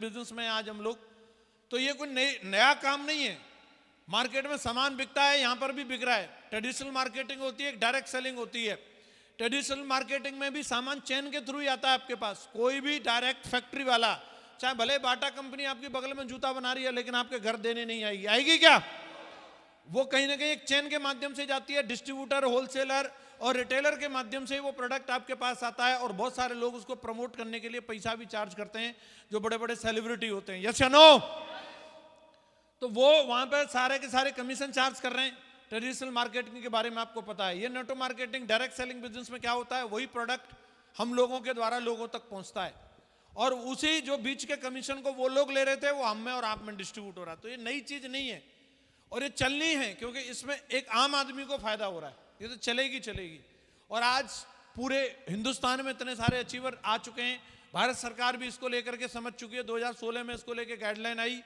Business में आज हम लोग, तो ये कोई नया काम नहीं है। मार्केट में सामान बिकता है, यहां पर भी बिक रहा है। ट्रेडिशनल मार्केटिंग होती है, डायरेक्ट सेलिंग होती है। ट्रेडिशनल मार्केटिंग में भी सामान चेन के थ्रू ही आता है आपके पास। कोई भी डायरेक्ट फैक्ट्री वाला, चाहे भले बाटा कंपनी आपके बगल में जूता बना रही है, लेकिन आपके घर देने नहीं आएगी। आएगी क्या? वो कहीं ना कहीं एक चेन के माध्यम से जाती है। डिस्ट्रीब्यूटर, होलसेलर और रिटेलर के माध्यम से वो प्रोडक्ट आपके पास आता है, और बहुत सारे लोग उसको प्रमोट करने के लिए पैसा भी चार्ज करते हैं, जो बड़े बड़े सेलिब्रिटी होते हैं। यस या नो? तो वो वहां पर सारे के सारे कमीशन चार्ज कर रहे हैं। ट्रेडिशनल मार्केटिंग के बारे में आपको पता है। ये network marketing, direct selling business में क्या होता है, वही प्रोडक्ट हम लोगों के द्वारा लोगों तक पहुंचता है, और उसी जो बीच के कमीशन को वो लोग ले रहे थे, वो हम में और आप में डिस्ट्रीब्यूट हो रहा है। तो ये नई चीज नहीं है, और ये चलनी है, क्योंकि इसमें एक आम आदमी को फायदा हो रहा है। ये तो चलेगी चलेगी। और आज पूरे हिंदुस्तान में इतने सारे अचीवर आ चुके हैं। भारत सरकार भी इसको लेकर के समझ चुकी है। 2016 में इसको लेकर गाइडलाइन आई,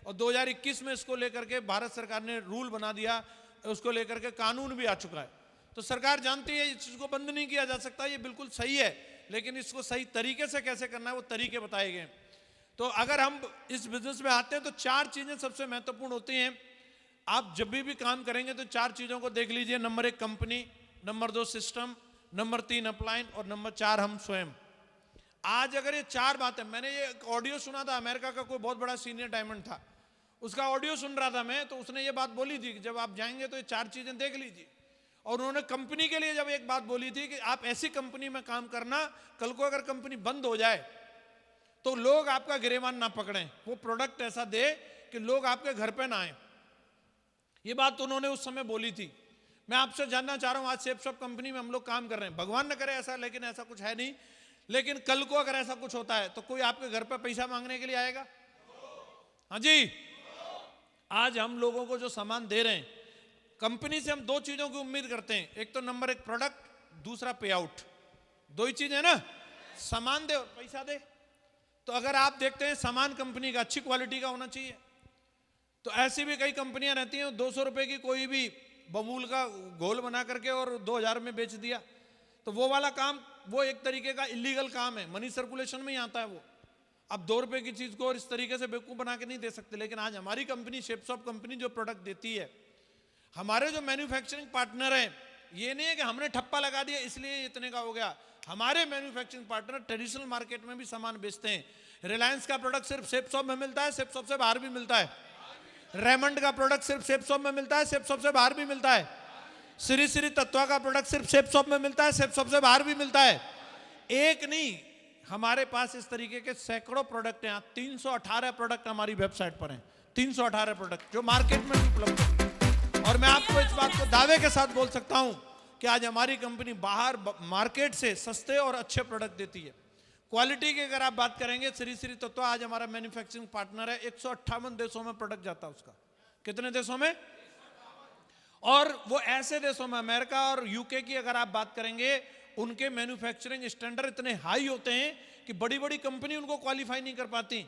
और 2021 में इसको लेकर के भारत सरकार ने रूल बना दिया, उसको लेकर के कानून भी आ चुका है। तो सरकार जानती है इस चीज को बंद नहीं किया जा सकता, ये बिल्कुल सही है, लेकिन इसको सही तरीके से कैसे करना है वो तरीके बताए गए। तो अगर हम इस बिजनेस में आते हैं तो 4 चीजें सबसे महत्वपूर्ण होती हैं। आप जब भी काम करेंगे तो 4 चीजों को देख लीजिए। Number 1 company, number 2 system, number 3 upline, और नंबर 4 हम स्वयं। आज अगर ये 4 बातें, मैंने ये ऑडियो सुना था, अमेरिका का कोई बहुत बड़ा सीनियर डायमंड था, उसका ऑडियो सुन रहा था मैं, तो उसने ये बात बोली थी कि जब आप जाएंगे तो ये 4 चीजें देख लीजिए। और उन्होंने कंपनी के लिए जब एक बात बोली थी कि आप ऐसी कंपनी में काम करना, कल को अगर कंपनी बंद हो जाए तो लोग आपका गिरेबान ना पकड़ें, वो प्रोडक्ट ऐसा दे कि लोग आपके घर पे ना आए। ये बात तो उन्होंने उस समय बोली थी। मैं आपसे जानना चाह रहा हूं, आज सेफ शॉप कंपनी में हम लोग काम कर रहे हैं, भगवान न करे ऐसा, लेकिन ऐसा कुछ है नहीं। लेकिन कल को अगर ऐसा कुछ होता है तो कोई आपके घर पर पैसा मांगने के लिए आएगा? हाँ जी। आज हम लोगों को जो सामान दे रहे हैं, कंपनी से हम 2 चीजों की उम्मीद करते हैं। एक तो नंबर 1 प्रोडक्ट, दूसरा पे आउट। 2 ही चीज है ना, सामान दे और पैसा दे। तो अगर आप देखते हैं सामान कंपनी का अच्छी क्वालिटी का होना चाहिए। तो ऐसी भी कई कंपनियां रहती हैं, 200 रुपए की कोई भी बबूल का घोल बना करके और 2000 में बेच दिया। तो वो वाला काम, वो एक तरीके का इलीगल काम है, मनी सर्कुलेशन में ही आता है वो। अब 2 रुपए की चीज को और इस तरीके से बेवकूफ बना के नहीं दे सकते। लेकिन आज हमारी कंपनी शेप शॉप कंपनी जो प्रोडक्ट देती है, हमारे जो मैन्युफैक्चरिंग पार्टनर हैं, ये नहीं है कि हमने ठप्पा लगा दिया इसलिए इतने का हो गया। हमारे मैन्युफैक्चरिंग पार्टनर ट्रेडिशनल मार्केट में भी सामान बेचते हैं। रिलायंस का प्रोडक्ट सिर्फ शेप शॉप में मिलता है, शेप शॉप से बाहर भी मिलता है। रेमंड का प्रोडक्ट सिर्फ शेप शॉप में मिलता है, शेप शॉप से बाहर भी मिलता है। श्री श्री तत्वा का प्रोडक्ट सिर्फ शेप शॉप में मिलता है, शेप शॉप से बाहर भी मिलता है। एक नहीं, हमारे पास इस तरीके के सैकड़ों प्रोडक्ट हैं। 318 प्रोडक्ट हमारी वेबसाइट पर हैं, 318 प्रोडक्ट जो मार्केट में उपलब्ध है। और मैं आपको इस बात को दावे के साथ बोल सकता हूं कि आज हमारी कंपनी बाहर मार्केट से सस्ते और अच्छे प्रोडक्ट देती है। क्वालिटी की अगर आप बात करेंगे, श्री श्री तत्व आज हमारा मैन्युफैक्चरिंग पार्टनर है। 158 देशों में प्रोडक्ट जाता है उसका। कितने देशों में? और वो ऐसे देशों में, अमेरिका और यूके की अगर आप बात करेंगे, उनके मैन्युफैक्चरिंग स्टैंडर्ड इतने हाई होते हैं कि बड़ी बड़ी कंपनी उनको क्वालिफाई नहीं कर पाती।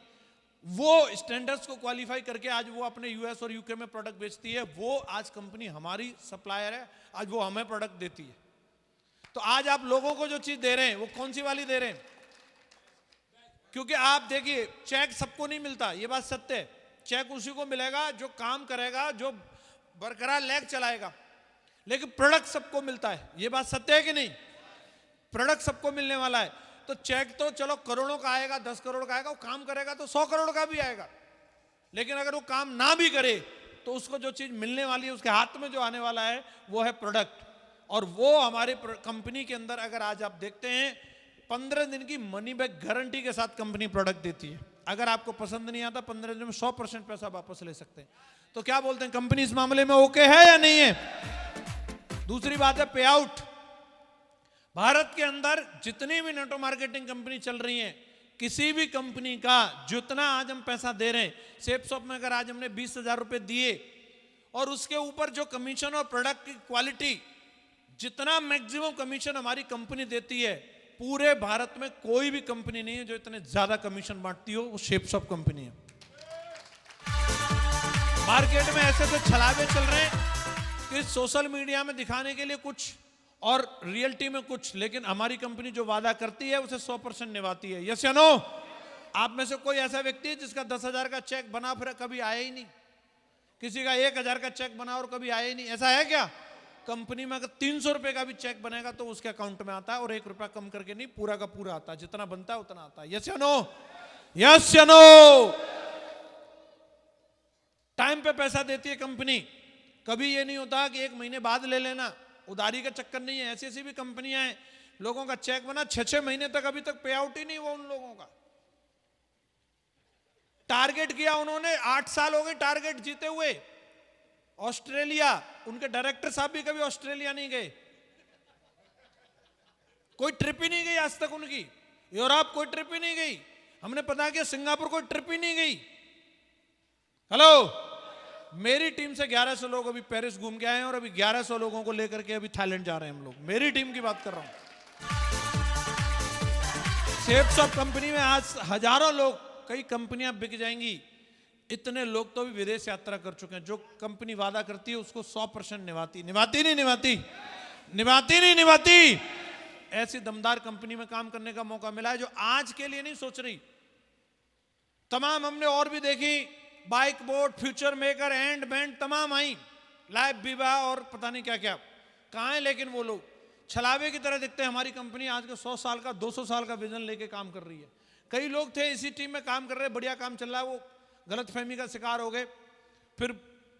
वो स्टैंडर्ड्स को क्वालिफाई करके आज वो अपने यूएस और यूके में प्रोडक्ट बेचती है। वो आज कंपनी हमारी सप्लायर है, आज वो हमें प्रोडक्ट देती है। तो आज आप लोगों को जो चीज दे रहे हैं वो कौन सी वाली दे रहे हैं? क्योंकि आप देखिए, चेक सबको नहीं मिलता, ये बात सत्य है। चेक उसी को मिलेगा जो काम करेगा, जो बरकरार लैग चलाएगा। लेकिन प्रोडक्ट सबको मिलता है, ये बात सत्य है कि नहीं? प्रोडक्ट सबको मिलने वाला है। तो चेक तो चलो करोड़ों का आएगा, 10 करोड़ का आएगा, वो काम करेगा तो 100 करोड़ का भी आएगा। लेकिन अगर वो काम ना भी करे तो उसको जो चीज मिलने वाली है, उसके हाथ में जो आने वाला है, वो है प्रोडक्ट। और वो हमारे कंपनी के अंदर अगर आज आप देखते हैं, 15 दिन की मनी बैक गारंटी के साथ कंपनी प्रोडक्ट देती है। अगर आपको पसंद नहीं आता, 15 दिन में 100% पैसा वापस ले सकते हैं। तो क्या बोलते हैं, कंपनी इस मामले में ओके है या नहीं है? दूसरी बात है पे आउट। भारत के अंदर जितनी भी नेटो मार्केटिंग कंपनी चल रही है, किसी भी कंपनी का जितना आज हम पैसा दे रहे हैं, शेप शॉप में अगर आज हमने 20,000 रुपए दिए और उसके ऊपर जो कमीशन और प्रोडक्ट की क्वालिटी, जितना मैक्सिमम कमीशन हमारी कंपनी देती है, पूरे भारत में कोई भी कंपनी नहीं है जो इतने ज्यादा कमीशन बांटती हो, वो शेप शॉप कंपनी है। मार्केट में ऐसे तो छलावे चल रहे हैं कि सोशल मीडिया में दिखाने के लिए कुछ और रियलिटी में कुछ, लेकिन हमारी कंपनी जो वादा करती है उसे 100% निभाती है। यस या नो? आप में से कोई ऐसा व्यक्ति है जिसका 10,000 का चेक बना फिर कभी आया ही नहीं? किसी का 1,000 का चेक बना और कभी आया ही नहीं, ऐसा है क्या? कंपनी में अगर 300 रुपए का भी चेक बनेगा तो उसके अकाउंट में आता है, और 1 रुपया कम करके नहीं, पूरा का पूरा आता है, जितना बनता है उतना आता है। यस या नो? यस या नो? टाइम पे पैसा देती है कंपनी, कभी ये नहीं होता कि 1 महीने बाद ले लेना, उधारी का चक्कर नहीं है। ऐसी ऐसी भी कंपनियां हैं, लोगों का चेक बना 6-6 महीने तक अभी तक पे आउट ही नहीं हुआ उन लोगों का। टारगेट किया उन्होंने, 8 साल हो गए टारगेट जीते हुए। ऑस्ट्रेलिया, उनके डायरेक्टर साहब भी कभी ऑस्ट्रेलिया नहीं गए, कोई ट्रिप ही नहीं गई आज तक उनकी। यूरोप कोई ट्रिप ही नहीं गई, हमने पता किया सिंगापुर कोई ट्रिप ही नहीं गई। हेलो, मेरी टीम से 1100 लोग अभी पेरिस घूम के आए हैं, और अभी 1100 लोगों को लेकर के अभी थाईलैंड जा रहे हैं हम लोग। मेरी टीम की बात कर रहा हूं। शेप्स ऑफ कंपनी में आज हजारों लोग, कई कंपनियां बिक जाएंगी। इतने लोग तो भी विदेश यात्रा कर चुके हैं। जो कंपनी वादा करती है उसको 100% निभाती नहीं निभाती। ऐसी दमदार कंपनी में काम करने का मौका मिला है जो आज के लिए नहीं सोच रही। तमाम हमने और भी देखी, bike board, future maker, and band तमाम आई, लाइव विवाह और पता नहीं क्या क्या। कहां है लेकिन वो लोग? छलावे की तरह दिखते हैं। हमारी कंपनी आज के 100 साल का 200 साल का विजन लेके काम कर रही है। कई लोग थे इसी टीम में काम कर रहे, बढ़िया काम चल रहा है, वो गलतफहमी का शिकार हो गए, फिर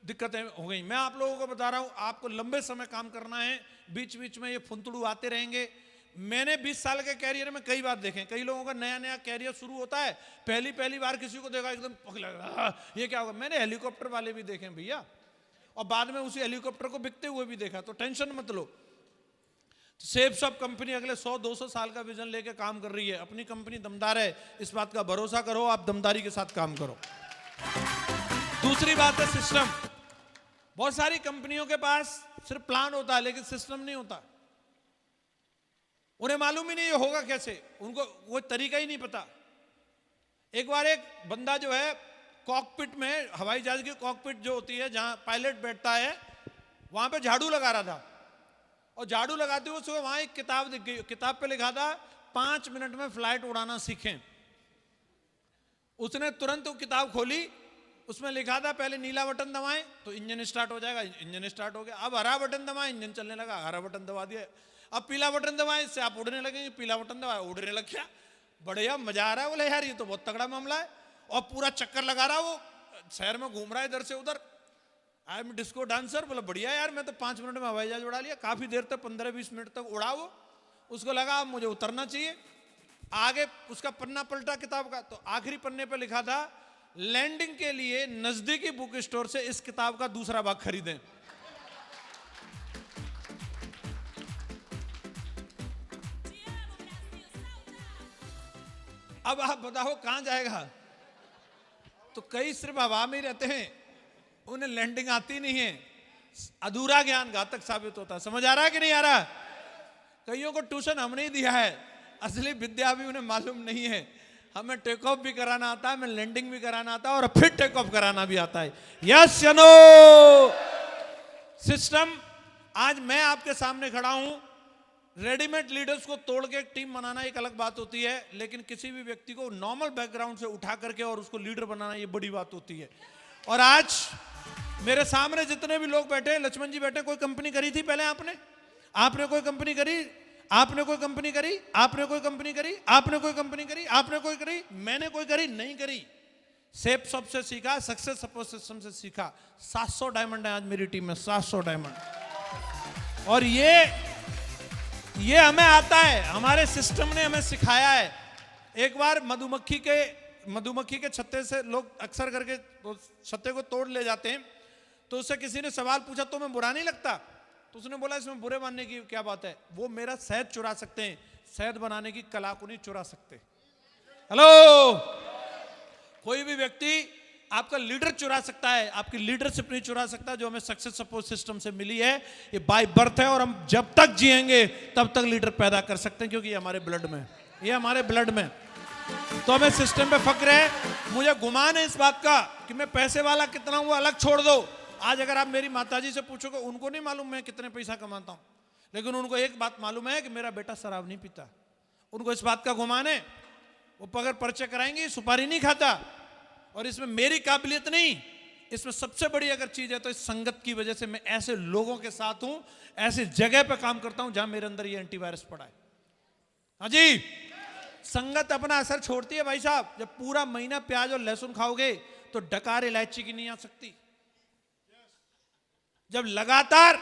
दिक्कतें हो गई। मैं आप लोगों को बता रहा हूं, आपको लंबे समय काम करना है, बीच बीच में ये फुंतड़ू आते रहेंगे। मैंने 20 साल के कैरियर में कई बार देखे, कई लोगों का नया नया कैरियर शुरू होता है, पहली बार किसी को देखा एकदम पगला, ये क्या होगा। मैंने हेलीकॉप्टर वाले भी देखे भैया, और बाद में उसी हेलीकॉप्टर को बिकते हुए भी देखा, तो टेंशन मत लो। शेप्स ऑफ कंपनी अगले 100-200 साल का विजन लेके काम कर रही है। अपनी कंपनी दमदार है, इस बात का भरोसा करो, आप दमदारी के साथ काम करो। दूसरी बात है सिस्टम। बहुत सारी कंपनियों के पास सिर्फ प्लान होता है लेकिन सिस्टम नहीं होता। उन्हें मालूम ही नहीं ये होगा कैसे, उनको वो तरीका ही नहीं पता। एक बार एक बंदा जो है कॉकपिट में, हवाई जहाज की कॉकपिट जो होती है जहां पायलट बैठता है, वहां पे झाड़ू लगा रहा था, और झाड़ू लगाते हुए उसको वहां एक किताब दिख गई। किताब पे लिखा था 5 मिनट में फ्लाइट उड़ाना सीखें। उसने तुरंत वो किताब खोली, उसमें लिखा था पहले नीला बटन दबाएं तो इंजन स्टार्ट हो जाएगा, इंजन स्टार्ट हो गया। अब हरा बटन दबाएं, इंजन चलने लगा, हरा बटन दबा दिया। अब पीला बटन दबाएं, इससे आप उड़ने लगेंगे, पीला बटन दबाएं, उड़ने लग गया। बढ़िया मजा आ रहा है। बोले यार ये तो बहुत तगड़ा मामला है। और पूरा चक्कर लगा रहा, वो शहर में घूम रहा है इधर से उधर। I am disco dancer. बोला बढ़िया यार, मैं तो 5 मिनट में हवाई जहाज उड़ा लिया। काफी देर तक 15-20 मिनट तक उड़ा वो। उसको लगा अब मुझे उतरना चाहिए। आगे उसका पन्ना पलटा किताब का, तो आखिरी पन्ने पर लिखा था लैंडिंग के लिए नजदीकी बुक स्टोर से इस किताब का दूसरा भाग खरीदें। अब आप बताओ कहां जाएगा? तो कई सिर्फ हवा में ही रहते हैं, उन्हें लैंडिंग आती नहीं है। अधूरा ज्ञान घातक साबित होता है। समझ आ रहा है कि नहीं आ रहा? कईयों को ट्यूशन हमने ही दिया है, असली विद्या भी उन्हें मालूम नहीं है। हमें टेक ऑफ भी कराना आता है, हमें लैंडिंग भी कराना आता है, और फिर टेक ऑफ कराना भी आता है। यस या नो? सिस्टम। आज मैं आपके सामने खड़ा हूं, रेडीमेड लीडर्स को तोड़ के एक टीम बनाना एक अलग बात होती है, लेकिन किसी भी व्यक्ति को नॉर्मल बैकग्राउंड से उठा करके और उसको लीडर बनाना ये बड़ी बात होती है। और आज मेरे सामने जितने भी लोग बैठे, लक्ष्मण जी बैठे, कोई कंपनी करी थी पहले? आपने कोई कंपनी करी? आपने कोई कंपनी करी? आपने कोई कंपनी करी? आपने कोई कंपनी करी? आपने कोई करी? मैंने कोई करी नहीं करी। शेप्स ऑफ से सीखा, सक्सेस सपोर्ट सिस्टम से सीखा। 700 डायमंड है आज मेरी टीम में, 700 डायमंड। और ये हमें आता है, हमारे सिस्टम ने हमें सिखाया है। एक बार मधुमक्खी के छत्ते से लोग अक्सर करके छत्ते को तोड़ ले जाते हैं, तो उससे किसी ने सवाल पूछा तो मैं बुरा नहीं लगता? तो उसने बोला इसमें बुरे मानने की क्या बात है, वो मेरा शहद चुरा सकते हैं, शहद बनाने की कला को नहीं चुरा सकते। हेलो, कोई भी व्यक्ति आपका लीडर चुरा सकता है, आपकी लीडरशिप नहीं चुरा सकता। जो हमें सक्सेस सपोर्ट सिस्टम से मिली है ये बाय बर्थ है, और हम जब तक जिएंगे तब तक लीडर पैदा कर सकते हैं, क्योंकि ये हमारे ब्लड में, ये हमारे ब्लड में। तो हमें सिस्टम पे फक्र है। मुझे गुमान है इस बात का कि मैं पैसे वाला कितना हूं, अलग छोड़ दो। आज अगर आप मेरी माताजी से पूछोगे, उनको नहीं मालूम मैं कितने पैसा कमाता हूं, लेकिन उनको एक बात मालूम है कि मेरा बेटा शराब नहीं पीता। उनको इस बात का गुमान है। वो अगर पर्चे कराएंगे सुपारी नहीं खाता। और इसमें मेरी काबिलियत नहीं, इसमें सबसे बड़ी अगर चीज है तो इस संगत की वजह से मैं ऐसे लोगों के साथ हूं, ऐसी जगह पे काम करता हूं जहां मेरे अंदर ये एंटीवायरस पड़ा है। हाँ जी, संगत अपना असर छोड़ती है भाई साहब। जब पूरा महीना प्याज और लहसुन खाओगे तो डकार इलायची की नहीं आ सकती। जब लगातार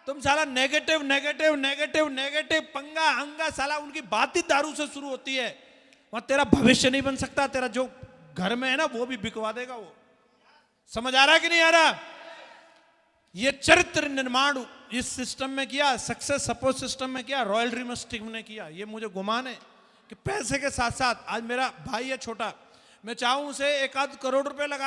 तुम साला नेगेटिव नेगेटिव नेगेटिव नेगेटिव पंगा हंगा साला उनकी बात ही दारू से शुरू होती है, वहां तेरा भविष्य नहीं बन सकता। तेरा जो घर में है ना वो भी बिकवा देगा वो। समझ आ रहा है कि नहीं आ रहा? ये चरित्र निर्माण इस सिस्टम में किया, सक्सेस सपोर्ट सिस्टम में किया, रॉयल ड्रीमर्स टीम ने किया। ये मुझे गुमान है कि पैसे के साथ साथ आज मेरा भाई है छोटा, मैं चाहूं उसे 1 आध करोड़ रुपए लगा